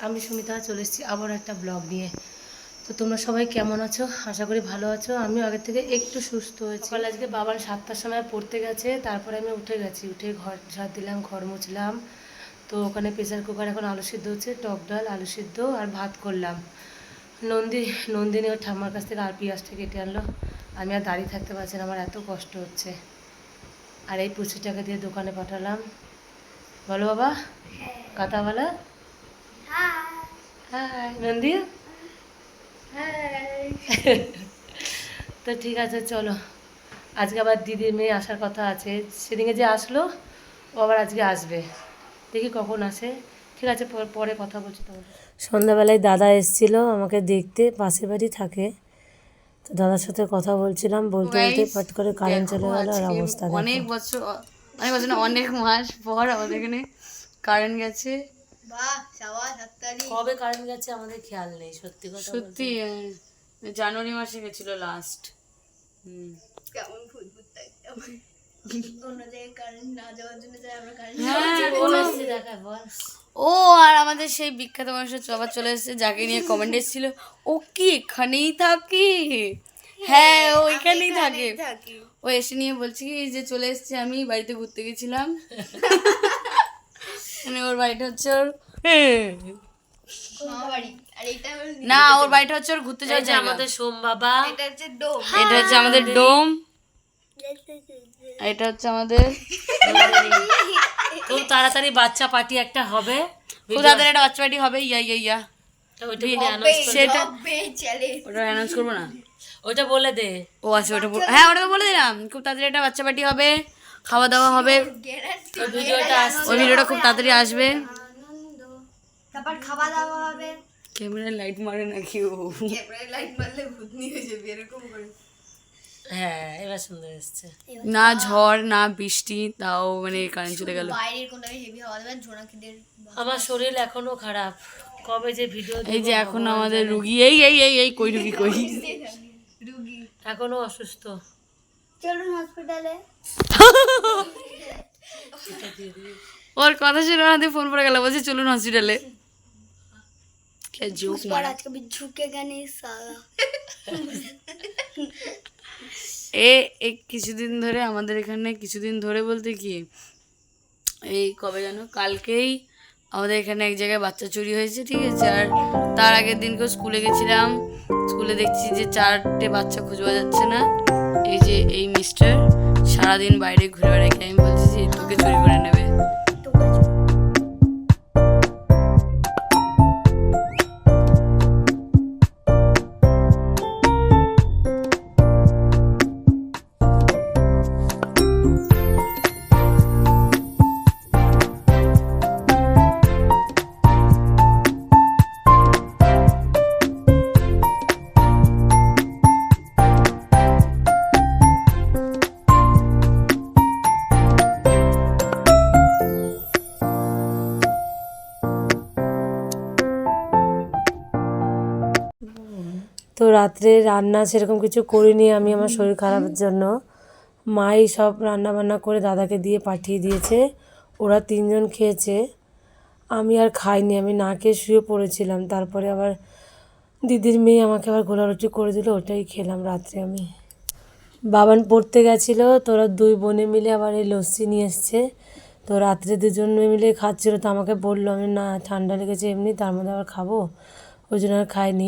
আমি সুমিতা চলে এসেছি আবার একটা ব্লগ নিয়ে। তো তোমরা সবাই কেমন আছো? আশা করি ভালো আছো। আমি আগের থেকে একটু সুস্থ হয়েছি। সকালে আজকে বাবার 7টার সময় পড়তে গেছে, তারপরে আমি উঠে গেছি, উঠে ঘর ঝাড় দিলাম, ঘর মুছলাম। তো ওখানে প্রেসার কুকার এখন আলু সিদ্ধ হচ্ছে, টক ডাল, আলু সিদ্ধ আর ভাত করলাম। নন্দিনী ওর ঠাম্মার কাছ থেকে আর পেঁয়াজটা কেটে আনলো। আমি আর দাঁড়িয়ে থাকতে পারছি না, আমার এত কষ্ট হচ্ছে। আর এই 25 টাকা দিয়ে দোকানে পাঠালাম। বলো বাবা, কথা বলো। হাই নন্দী। তো ঠিক আছে, চলো। আজকে আবার দিদির মেয়ে আসার কথা আছে। সেদিকে যে আসলো, ও আবার আজকে আসবে। দেখি কখন আসে। ঠিক আছে, পরে কথা বলছি তোমাদের। সন্ধ্যাবেলায় দাদা এসেছিলো আমাকে দেখতে, পাশের বাড়ি থাকে। তো দাদার সাথে কথা বলছিলাম, বলতে বলতে পাট করে কারেন্ট চলে গেল। আর অবস্থা দেখো, অনেক বছর না, অনেক মাস পর আমাদের এখানে কারেন্ট গেছে। কবে কারেন্ট গেছে আমাদের খেয়াল নেই, সত্যি কথা সত্যি জানুয়ারি মাসে গেছিল লাস্ট। ও আর আমাদের সেই বিখ্যাত মানুষের আবার চলে এসেছে, যাকে নিয়ে কমেন্ট এসেছিল, ও কি এখানেই থাকে? হ্যাঁ, ও এখানেই থাকে। ও এসে নিয়ে বলছি কি যে চলে এসেছে, আমি বাড়িতে ঘুরতে গেছিলাম। মানে ওর বাড়িটা হচ্ছে ওর না, ওর বাড়িটা হচ্ছে ওর ঘুরতে যাওয়ার জায়গা। আমাদের সোম বাবা, এটা হচ্ছে আমাদের ডোম, এটা হচ্ছে আমাদের খুব তাড়াতাড়ি বাচ্চা পার্টি একটা হবে। খুব তাড়াতাড়ি একটা বাচ্চা পার্টি হবে। ইয়া সেটা ওটা অ্যানাউন্স করবো না, ওটা বলে দে। ও আচ্ছা, ওটা হ্যাঁ, ওটা তো বলে দিলাম। খুব তাড়াতাড়ি একটা বাচ্চা পার্টি হবে, খাওয়া দাওয়া হবে। ওই ভিডিওটা খুব তাড়াতাড়ি আসবে। তারপর খাওয়া দাওয়া হবে। ক্যামেরায় লাইট মারে নাকি ও? ক্যামেরায় লাইট মারলে ভূতনি হয়ে যাবে এরকম করে। হ্যাঁ, এবার সুন্দর এসছে। না ঝড় না বৃষ্টি, তাও মানে কারেন্ট চলে গেল। বাইরের কোনো হেভি হাওয়া দেবে, জোনাকিদের। আমার শরীর এখনো খারাপ। কবে যে ভিডিও এই যে এখন আমাদের রুগী, এই কই রুগী কই, রুগী এখনো অসুস্থ। চলুন হসপিটালে। ওর কথা শুনে আমাদের ফোন পড়ে গেল, বলছে চলুন হসপিটালে। কে জোক মারা, आज कभी झुकेगा नहीं साला। কিছুদিন ধরে আমাদের এখানে, কিছুদিন ধরে বলতে কি এই কবে যেন, কালকেই আমাদের এখানে এক জায়গায় বাচ্চা চুরি হয়েছে, ঠিক আছে। আর তার আগের দিনকেও স্কুলে গেছিলাম, স্কুলে দেখছি যে 4টে বাচ্চা খুঁজে পাওয়া যাচ্ছে না। এই যে এই মিস্টার সারাদিন বাইরে ঘুরে বেড়ায়, আমি বলছি যে তোকে চুরি করে নেবে। তো রাত্রে রান্না সেরকম কিছু করিনি আমি, আমার শরীর খারাপের জন্য। মাই সব রান্না বান্না করে দাদাকে দিয়ে পাঠিয়ে দিয়েছে, ওরা 3জন খেয়েছে। আমি আর খাইনি, আমি না খেয়ে শুয়ে পড়েছিলাম। তারপরে আবার দিদির মেয়ে আমাকে আবার গোলা রুটি করে দিল, ওটাই খেলাম রাত্রে আমি। বাবান পড়তে গেছিলো, তোরা 2 বোনে মিলে আবার এই লস্যি নিয়ে এসছে। তো রাত্রে 2জন মিলে খাচ্ছিলো। তো আমাকে বললো, আমি না ঠান্ডা লেগেছে এমনি, তার মধ্যে আবার খাবো, ওই জন্য আর খাইনি।